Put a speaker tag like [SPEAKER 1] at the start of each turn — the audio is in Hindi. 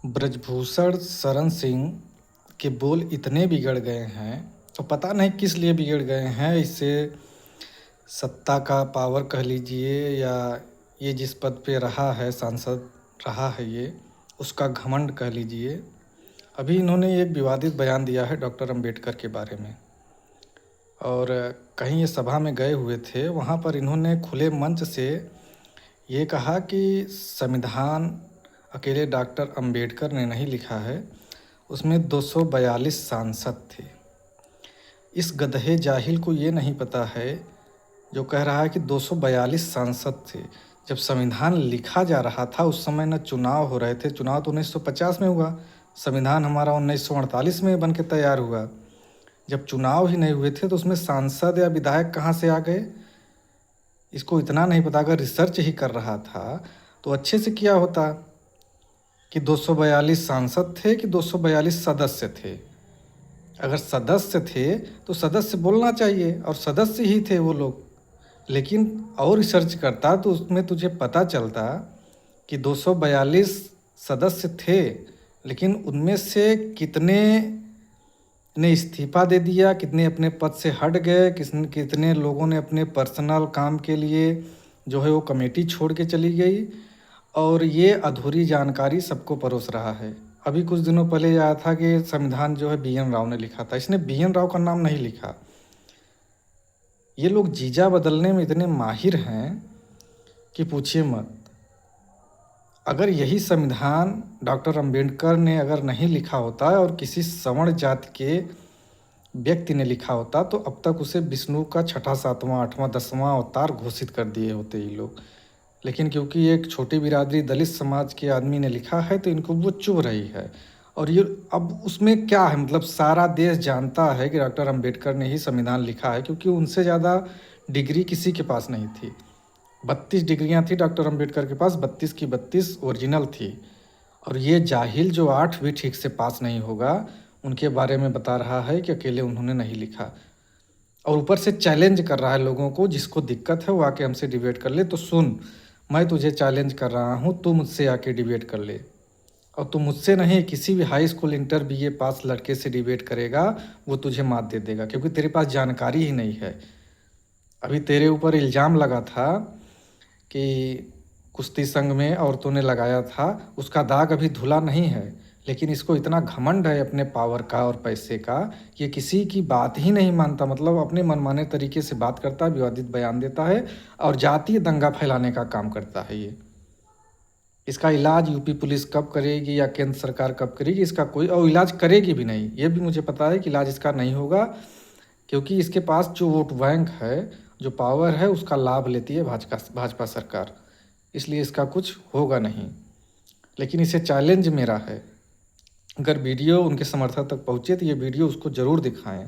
[SPEAKER 1] ब्रजभूषण शरण सिंह के बोल इतने बिगड़ गए हैं, तो पता नहीं किस लिए बिगड़ गए हैं। इससे सत्ता का पावर कह लीजिए, या ये जिस पद पे रहा है, सांसद रहा है, ये उसका घमंड कह लीजिए। अभी इन्होंने एक विवादित बयान दिया है डॉक्टर अंबेडकर के बारे में, और कहीं ये सभा में गए हुए थे, वहाँ पर इन्होंने खुले मंच से ये कहा कि संविधान अकेले डॉक्टर अंबेडकर ने नहीं लिखा है, उसमें 242 सांसद थे। इस गधे जाहिल को ये नहीं पता है जो कह रहा है कि 242 सांसद थे। जब संविधान लिखा जा रहा था उस समय न चुनाव हो रहे थे, चुनाव तो 1950 में हुआ, संविधान हमारा 1948 में बन के तैयार हुआ। जब चुनाव ही नहीं हुए थे तो उसमें सांसद या विधायक कहाँ से आ गए, इसको इतना नहीं पता। अगर रिसर्च ही कर रहा था तो अच्छे से किया होता कि 242 सांसद थे कि 242 सदस्य थे। अगर सदस्य थे तो सदस्य बोलना चाहिए, और सदस्य ही थे वो लोग। लेकिन और रिसर्च करता तो उसमें तुझे पता चलता कि 242 सदस्य थे, लेकिन उनमें से कितने ने इस्तीफा दे दिया, कितने अपने पद से हट गए, कितने लोगों ने अपने पर्सनल काम के लिए जो है वो कमेटी छोड़ के चली गई। और ये अधूरी जानकारी सबको परोस रहा है। अभी कुछ दिनों पहले आया था कि संविधान जो है BN राव ने लिखा था। इसने BN राव का नाम नहीं लिखा। ये लोग जीजा बदलने में इतने माहिर हैं कि पूछिए मत। अगर यही संविधान डॉक्टर अंबेडकर ने अगर नहीं लिखा होता और किसी सवर्ण जाति के व्यक्ति ने लिखा होता तो अब तक उसे विष्णु का 6वां 7वां 8वां 10वां अवतार घोषित कर दिए होते ये लोग। लेकिन क्योंकि एक छोटी बिरादरी दलित समाज के आदमी ने लिखा है तो इनको वो चुभ रही है। और ये अब उसमें क्या है, मतलब सारा देश जानता है कि डॉक्टर अंबेडकर ने ही संविधान लिखा है, क्योंकि उनसे ज़्यादा डिग्री किसी के पास नहीं थी। 32 डिग्रियां थी डॉक्टर अंबेडकर के पास, 32 की 32 ओरिजिनल थी। और ये जाहिल जो 8 भी ठीक से पास नहीं होगा, उनके बारे में बता रहा है कि अकेले उन्होंने नहीं लिखा। और ऊपर से चैलेंज कर रहा है लोगों को, जिसको दिक्कत है वो आके हमसे डिबेट कर ले। तो सुन, मैं तुझे चैलेंज कर रहा हूँ, तू मुझसे आके डिबेट कर ले। और तू मुझसे नहीं, किसी भी हाई स्कूल इंटर BA पास लड़के से डिबेट करेगा, वो तुझे मात दे देगा, क्योंकि तेरे पास जानकारी ही नहीं है। अभी तेरे ऊपर इल्ज़ाम लगा था कि कुश्ती संघ में औरतों ने लगाया था, उसका दाग अभी धुला नहीं है। लेकिन इसको इतना घमंड है अपने पावर का और पैसे का, ये किसी की बात ही नहीं मानता। मतलब अपने मनमाने तरीके से बात करता है, विवादित बयान देता है और जातीय दंगा फैलाने का काम करता है ये। इसका इलाज यूपी पुलिस कब करेगी या केंद्र सरकार कब करेगी, इसका कोई, और इलाज करेगी भी नहीं। ये भी मुझे पता है कि इलाज इसका नहीं होगा, क्योंकि इसके पास जो वोट बैंक है, जो पावर है, उसका लाभ लेती है भाजपा सरकार। इसलिए इसका कुछ होगा नहीं। लेकिन इसे चैलेंज मेरा है, अगर वीडियो उनके समर्थक तक पहुँचे तो ये वीडियो उसको ज़रूर दिखाएं।